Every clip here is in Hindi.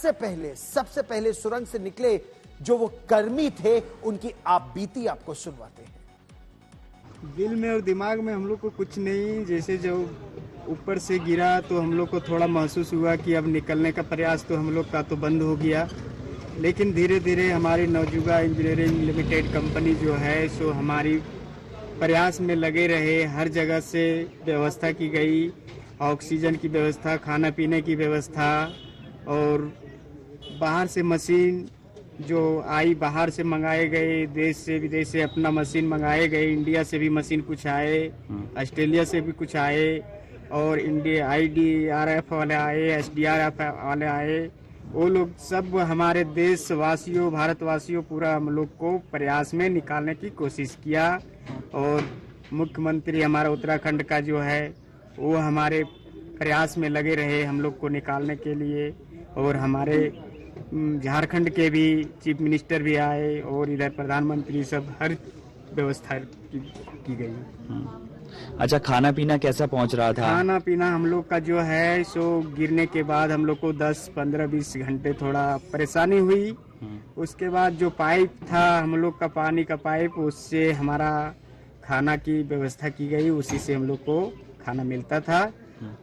सबसे पहले सुरंग से निकले जो वो कर्मी थे, उनकी आप बीती आपको सुनवाते हैं। दिल में और दिमाग में हम लोग को कुछ नहीं, जैसे जो ऊपर से गिरा तो हम लोग को थोड़ा महसूस हुआ कि अब निकलने का प्रयास तो हम लोग का तो बंद हो गया, लेकिन धीरे धीरे हमारी नवजुगा इंजीनियरिंग लिमिटेड कंपनी जो है सो हमारी प्रयास में लगे रहे। हर जगह से व्यवस्था की गई, ऑक्सीजन की व्यवस्था, खाना पीने की व्यवस्था, और बाहर से मशीन जो आई, बाहर से मंगाए गए, देश से विदेश से अपना मशीन मंगाए गए, इंडिया से भी मशीन कुछ आए, ऑस्ट्रेलिया से भी कुछ आए, और इंडिया IDRF वाले आए, SDRF वाले आए। वो लोग सब हमारे देशवासियों, भारतवासियों, पूरा हम लोग को प्रयास में निकालने की कोशिश किया। और मुख्यमंत्री हमारा उत्तराखंड का जो है वो हमारे प्रयास में लगे रहे हम लोग को निकालने के लिए। और हमारे झारखंड के भी चीफ मिनिस्टर भी आए, और इधर प्रधानमंत्री, सब हर व्यवस्था की गई। अच्छा, खाना पीना कैसा पहुंच रहा था? खाना पीना हम लोग का जो है सो गिरने के बाद हम लोग को 10, 15, 20 घंटे थोड़ा परेशानी हुई। उसके बाद जो पाइप था हम लोग का, पानी का पाइप, उससे हमारा खाना की व्यवस्था की गई, उसी से हम लोग को खाना मिलता था।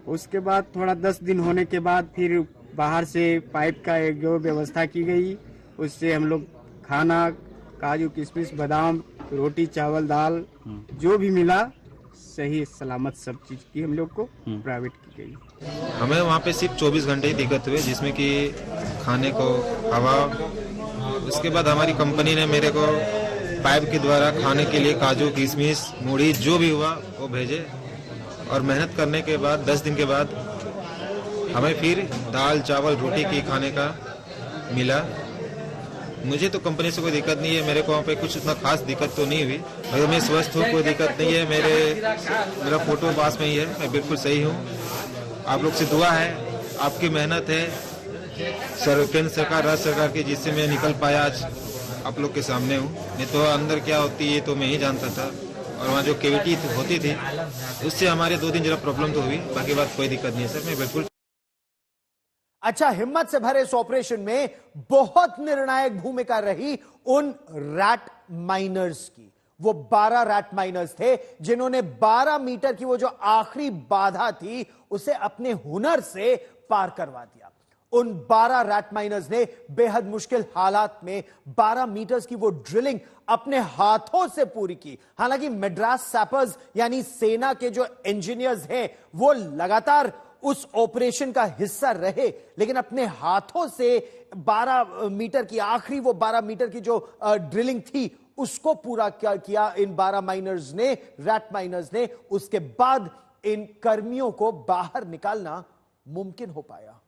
उसके बाद थोड़ा 10 दिन होने के बाद फिर बाहर से पाइप का एक जो व्यवस्था की गई, उससे हम लोग खाना, काजू किशमिश, बादाम, रोटी, चावल, दाल, जो भी मिला सही सलामत सब चीज की हम लोग को प्राइवेट की गई। हमें वहाँ पे सिर्फ 24 घंटे ही दिक्कत हुई, जिसमें कि खाने को, हवा। उसके बाद हमारी कंपनी ने मेरे को पाइप के द्वारा खाने के लिए काजू किशमिश, मूढ़ी, जो भी हुआ वो भेजे। और मेहनत करने के बाद 10 दिन के बाद हमें फिर दाल, चावल, रोटी की खाने का मिला। मुझे तो कंपनी से कोई दिक्कत नहीं है, मेरे को वहाँ पे कुछ उतना खास दिक्कत तो नहीं हुई। अगर मैं स्वस्थ हूँ, कोई दिक्कत नहीं है। मेरा फोटो पास में ही है, मैं बिल्कुल सही हूँ। आप लोग से दुआ है, आपकी मेहनत है, केंद्र सरकार, राज्य सरकार की, जिससे मैं निकल पाया, आज आप लोग के सामने हूँ। नहीं तो अंदर क्या होती है तो मैं ही जानता था। और वहाँ जो कैविटी होती थी उससे हमारे 2 दिन जरा प्रॉब्लम तो हुई, बाकी बात कोई दिक्कत नहीं है सर, मैं बिल्कुल। अच्छा, हिम्मत से भरे इस ऑपरेशन में बहुत निर्णायक भूमिका रही उन रैट माइनर्स की। वो 12 रैट माइनर्स थे जिन्होंने 12 मीटर की वो जो आखिरी बाधा थी उसे अपने हुनर से पार करवा दिया। उन 12 रैट माइनर्स ने बेहद मुश्किल हालात में 12 मीटर्स की वो ड्रिलिंग अपने हाथों से पूरी की। हालांकि मद्रास सैपर्स यानी सेना के जो इंजीनियर्स हैं वो लगातार उस ऑपरेशन का हिस्सा रहे, लेकिन अपने हाथों से 12 मीटर की आखिरी वो 12 मीटर की जो ड्रिलिंग थी उसको पूरा किया इन 12 माइनर्स ने, रैट माइनर्स ने। उसके बाद इन कर्मियों को बाहर निकालना मुमकिन हो पाया।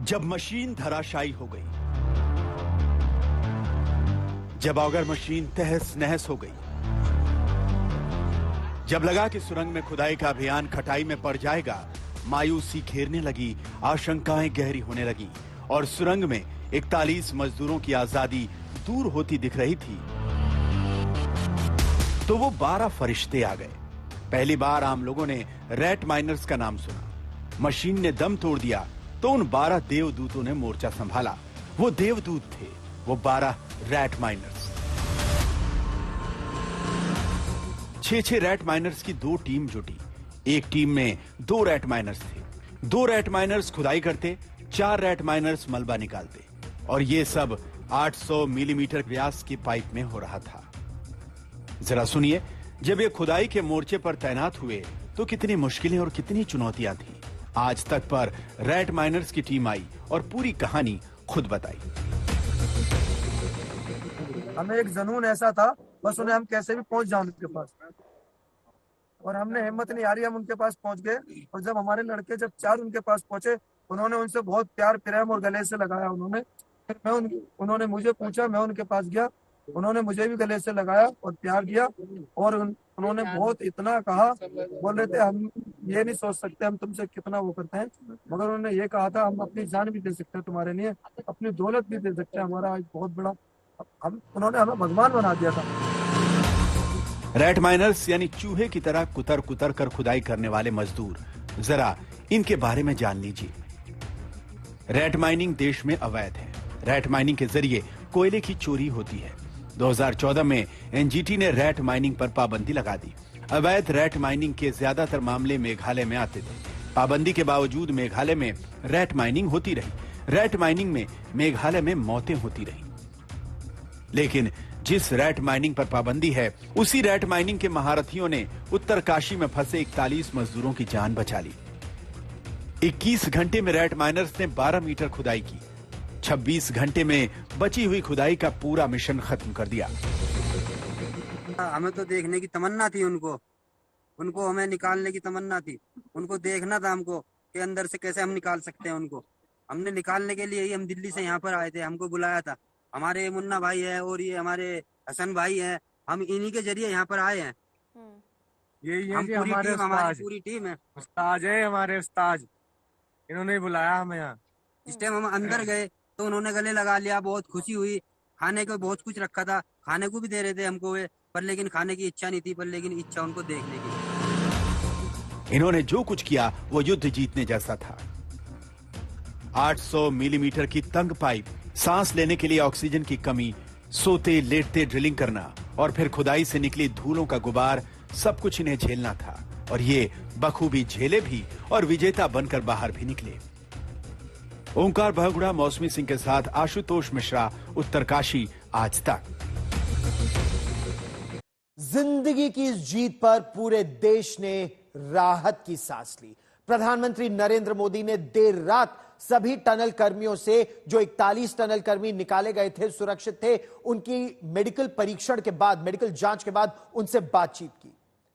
जब मशीन धराशायी हो गई, जब अगर मशीन तहस नहस हो गई, जब लगा कि सुरंग में खुदाई का अभियान खटाई में पड़ जाएगा, मायूसी घेरने लगी, आशंकाएं गहरी होने लगी और सुरंग में 41 मजदूरों की आजादी दूर होती दिख रही थी, तो वो 12 फरिश्ते आ गए। पहली बार आम लोगों ने रैट माइनर्स का नाम सुना। मशीन ने दम तोड़ दिया तो उन 12 देवदूतों ने मोर्चा संभाला। वो देवदूत थे, वो 12 रैट माइनर्स। 6 रैट माइनर्स की 2 टीम जुटी। एक टीम में 2 रैट माइनर्स थे। 2 रैट माइनर्स खुदाई करते, 4 रैट माइनर्स मलबा निकालते, और ये सब 800 मिलीमीटर व्यास की पाइप में हो रहा था। जरा सुनिए, जब ये खुदाई के मोर्चे पर तैनात हुए तो कितनी मुश्किलें और कितनी चुनौतियां थी। आज तक पर रैट माइनर्स की टीम आई और पूरी कहानी खुद बताई। हमें एक जुनून ऐसा था, बस उन्हें हम कैसे भी पहुंच जाओ उनके पास, और हमने हिम्मत नहीं हारी, हम उनके पास पहुंच गए। और जब हमारे लड़के जब 4 उनके पास पहुंचे, उन्होंने उनसे बहुत प्यार प्रेम और गले से लगाया उन्होंने। फिर उन्होंने मुझे पूछा, मैं उनके पास गया, उन्होंने मुझे भी गले से लगाया और प्यार दिया, और उन्होंने बहुत इतना कहा, बोल रहे थे हम ये नहीं सोच सकते हम तुमसे कितना वो करते हैं, मगर उन्होंने ये कहा था हम अपनी जान भी दे सकते हैं तुम्हारे लिए, अपनी दौलत भी दे सकते हैं, हमारा आज बहुत बड़ा, हम उन्होंने हमें भगवान बना दिया था। रैट माइनर्स यानी चूहे की तरह कुतर कुतर कर खुदाई करने वाले मजदूर, जरा इनके बारे में जान लीजिए। रैट माइनिंग देश में अवैध है। रैट माइनिंग के जरिए कोयले की चोरी होती है। 2014 में एनजीटी ने रैट माइनिंग पर पाबंदी लगा दी। अवैध रैट माइनिंग के ज्यादातर मामले मेघालय में आते थे। पाबंदी के बावजूद मेघालय में रैट माइनिंग होती रही। रैट माइनिंग में मेघालय में मौतें होती रही। लेकिन जिस रैट माइनिंग पर पाबंदी है, उसी रैट माइनिंग के महारथियों ने उत्तरकाशी में फंसे 41 मजदूरों की जान बचा ली। 21 घंटे में रैट माइनर्स ने 12 मीटर खुदाई की। 26 घंटे में बची हुई खुदाई का पूरा मिशन खत्म कर दिया। हमें तो देखने की तमन्ना थी, उनको हमें निकालने की तमन्ना थी। उनको देखना था हमको कि अंदर से कैसे हम निकाल सकते हैं उनको। हमने निकालने के लिए ही हम दिल्ली से यहाँ पर आए थे, हमको बुलाया था। हमारे मुन्ना भाई है और ये हमारे हसन भाई हैं, हम इन्हीं के जरिए यहाँ पर आए हैं। यही हम पूरी टीम, हमारी पूरी टीम है। उस्ताद है हमारे उस्ताद, इन्होंने बुलाया हमें यहाँ। इस टाइम हम अंदर गए तो उन्होंने गले लगा लिया, बहुत खुशी हुई। खाने को बहुत कुछ रखा था, खाने को भी दे रहे थे हमको वे, पर लेकिन खाने की इच्छा नहीं थी, पर लेकिन इच्छा उनको देखने की। इन्होंने जो कुछ किया वो युद्ध जीतने जैसा था। 800 मिलीमीटर की तंग पाइप, सांस लेने के लिए ऑक्सीजन की कमी, सोते लेटते ड्रिलिंग करना और फिर खुदाई से निकली धूलों का गुबार, सब कुछ इन्हें झेलना था। और ये बखूबी झेले भी और विजेता बनकर बाहर भी निकले। ओंकार बहुगुणा, मौसमी सिंह के साथ आशुतोष मिश्रा, उत्तरकाशी, आज तक। जिंदगी की इस जीत पर पूरे देश ने राहत की सांस ली। प्रधानमंत्री नरेंद्र मोदी ने देर रात सभी टनल कर्मियों से, जो 41 टनल कर्मी निकाले गए थे, सुरक्षित थे, उनकी मेडिकल परीक्षण के बाद, मेडिकल जांच के बाद उनसे बातचीत की।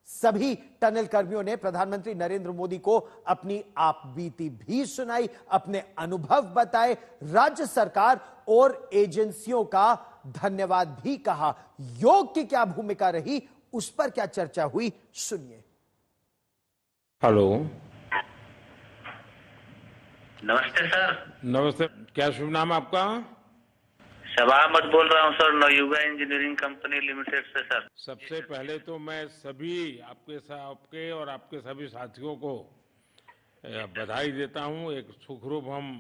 सभी टनल कर्मियों ने प्रधानमंत्री नरेंद्र मोदी को अपनी आपबीती भी सुनाई, अपने अनुभव बताए, राज्य सरकार और एजेंसियों का धन्यवाद भी कहा। योग की क्या भूमिका रही, उस पर क्या चर्चा हुई, सुनिए। हेलो, नमस्ते सर। नमस्ते। क्या शुभ नाम आपका? शबा अहमद बोल रहा हूँ sir, Navayuga engineering company limited से सर। सबसे पहले तो मैं सभी आपके और आपके सभी साथियों को बधाई देता हूँ। एक सुखरूप हम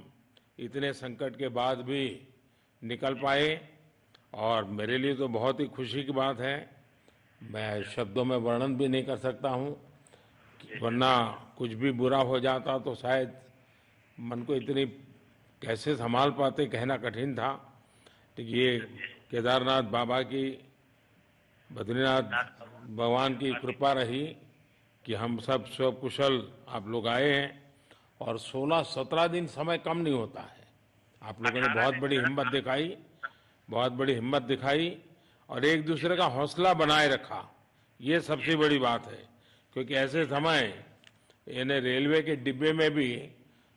इतने संकट के बाद भी निकल पाए, और मेरे लिए तो बहुत ही खुशी की बात है। मैं शब्दों में वर्णन भी नहीं कर सकता हूँ, वरना कुछ भी बुरा हो जाता तो शायद मन को इतनी कैसे संभाल पाते, कहना कठिन था। तो ये केदारनाथ बाबा की, बद्रीनाथ भगवान की कृपा रही कि हम सब स्वकुशल आप लोग आए हैं, और 16-17 दिन समय कम नहीं होता है। आप लोगों ने बहुत बड़ी हिम्मत दिखाई, बहुत बड़ी हिम्मत दिखाई, और एक दूसरे का हौसला बनाए रखा। ये सबसे बड़ी बात है, क्योंकि ऐसे समय इन्हें रेलवे के डिब्बे में भी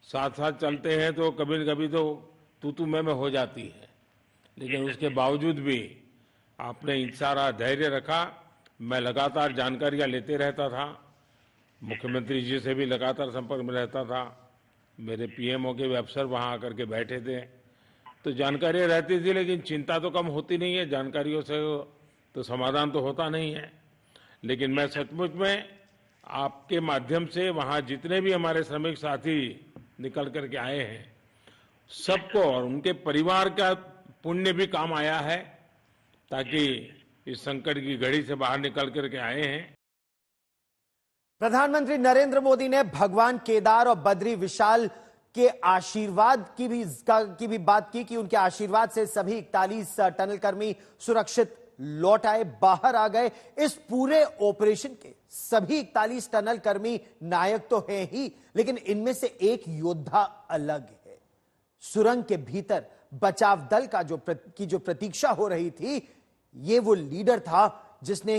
साथ साथ चलते हैं तो कभी न कभी तो तू मैं हो जाती है, लेकिन उसके बावजूद भी आपने सारा धैर्य रखा। मैं लगातार जानकारियां लेते रहता था, मुख्यमंत्री जी से भी लगातार संपर्क में रहता था, मेरे पीएमओ के भी अफसर वहां आकर के बैठे थे, तो जानकारियां रहती थी, लेकिन चिंता तो कम होती नहीं है। जानकारियों से तो समाधान तो होता नहीं है। लेकिन मैं सचमुच में आपके माध्यम से वहां जितने भी हमारे श्रमिक साथी निकल करके आए हैं, सबको और उनके परिवार का पुण्य भी काम आया है, ताकि इस संकट की घड़ी से बाहर निकल करके आए हैं। प्रधानमंत्री नरेंद्र मोदी ने भगवान केदार और बद्री विशाल के आशीर्वाद की भी बात की कि उनके आशीर्वाद से सभी 41 टनल कर्मी सुरक्षित लौट आए, बाहर आ गए। इस पूरे ऑपरेशन के सभी 41 टनल कर्मी नायक तो हैं ही, लेकिन इनमें से एक योद्धा अलग है। सुरंग के भीतर बचाव दल का जो प्रतीक्षा हो रही थी, ये वो लीडर था जिसने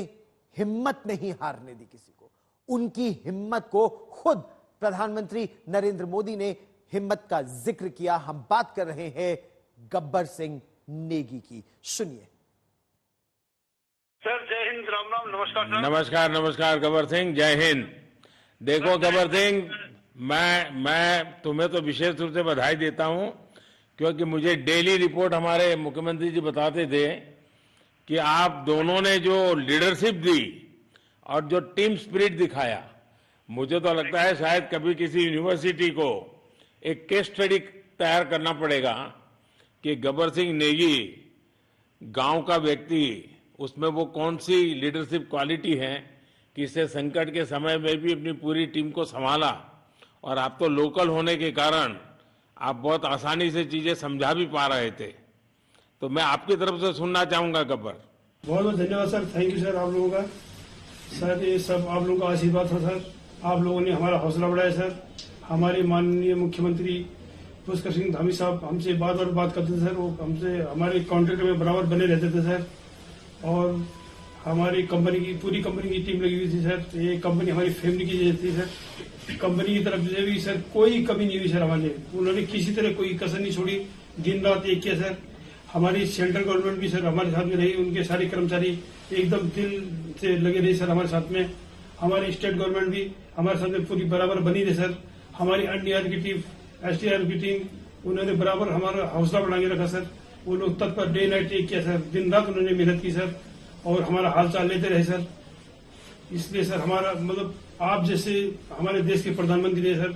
हिम्मत नहीं हारने दी किसी को। उनकी हिम्मत को खुद प्रधानमंत्री नरेंद्र मोदी ने हिम्मत का जिक्र किया। हम बात कर रहे हैं गब्बर सिंह नेगी की, सुनिए। हिंद, राम राम, नमस्कार सर। नमस्कार नमस्कार गब्बर सिंह, जय हिंद। देखो गब्बर सिंह, मैं तुम्हें तो विशेष रूप से बधाई देता हूं, क्योंकि मुझे डेली रिपोर्ट हमारे मुख्यमंत्री जी बताते थे कि आप दोनों ने जो लीडरशिप दी और जो टीम स्पिरिट दिखाया, मुझे तो लगता है शायद कभी किसी यूनिवर्सिटी को एक केस स्टडी तैयार करना पड़ेगा कि गब्बर सिंह नेगी गांव का व्यक्ति, उसमें वो कौन सी लीडरशिप क्वालिटी है कि इससे संकट के समय में भी अपनी पूरी टीम को संभाला। और आप तो लोकल होने के कारण आप बहुत आसानी से चीजें समझा भी पा रहे थे। तो मैं आपकी तरफ से सुनना चाहूंगा गब्बर। बहुत बहुत धन्यवाद सर, थैंक यू सर आप लोगों का। सर ये सब आप लोगों का आशीर्वाद था सर, आप लोगों ने हमारा हौसला बढ़ाया सर। हमारे माननीय मुख्यमंत्री पुष्कर सिंह धामी साहब हमसे बार करते थे सर, वो हमसे हमारे कॉन्ट्रैक्ट में बराबर बने रहते थे सर। और हमारी कंपनी की पूरी कंपनी की टीम लगी हुई थी सर। ये कंपनी हमारी फैमिली की जैसी थी सर। कंपनी की तरफ से भी सर कोई कमी नहीं हुई सर हमारे, उन्होंने किसी तरह कोई कसर नहीं छोड़ी, दिन रात एक किया सर। हमारी सेंट्रल गवर्नमेंट भी सर हमारे साथ में रही, उनके सारे कर्मचारी एकदम दिल से लगे रहे सर हमारे साथ में। हमारी स्टेट गवर्नमेंट भी हमारे साथ में पूरी बराबर बनी रही सर। हमारी एनडीआर की टीम, एसडीआर की टीम, उन्होंने बराबर हमारा हौसला बढ़ा के रखा सर। वो लोग तत्पर डे नाइट एक किया सर, दिन रात उन्होंने मेहनत की सर और हमारा हाल चाल लेते रहे सर। इसलिए सर हमारा मतलब आप जैसे हमारे देश के प्रधानमंत्री है सर,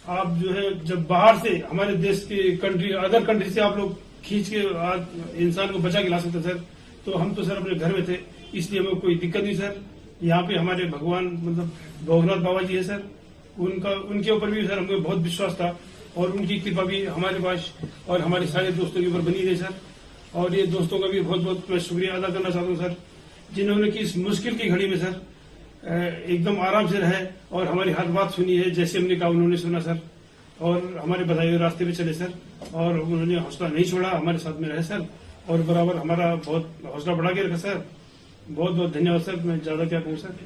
आप जो है जब बाहर से हमारे देश के कंट्री अदर कंट्री से आप लोग खींच के इंसान को बचा के ला सकते सर, तो हम तो सर अपने घर में थे, इसलिए हमें कोई दिक्कत नहीं सर। यहाँ पे हमारे भगवान मतलब भोगनाथ बाबा जी है सर, उनके ऊपर भी सर हमें बहुत विश्वास था और उनकी कृपा भी हमारे पास और हमारे सारे दोस्तों के ऊपर बनी रही सर। और ये दोस्तों का भी बहुत बहुत मैं शुक्रिया अदा करना चाहता हूँ सर, जिन्होंने कि इस मुश्किल की घड़ी में सर एकदम आराम से रहे और हमारी हर बात सुनी है, जैसे हमने कहा उन्होंने सुना सर और हमारे बताए हुए रास्ते पे चले सर। और उन्होंने हौसला नहीं छोड़ा, हमारे साथ में रहे सर और बराबर हमारा बहुत हौसला बढ़ा के रखा सर। बहुत बहुत धन्यवाद सर, मैं ज्यादा क्या कहूँ सर।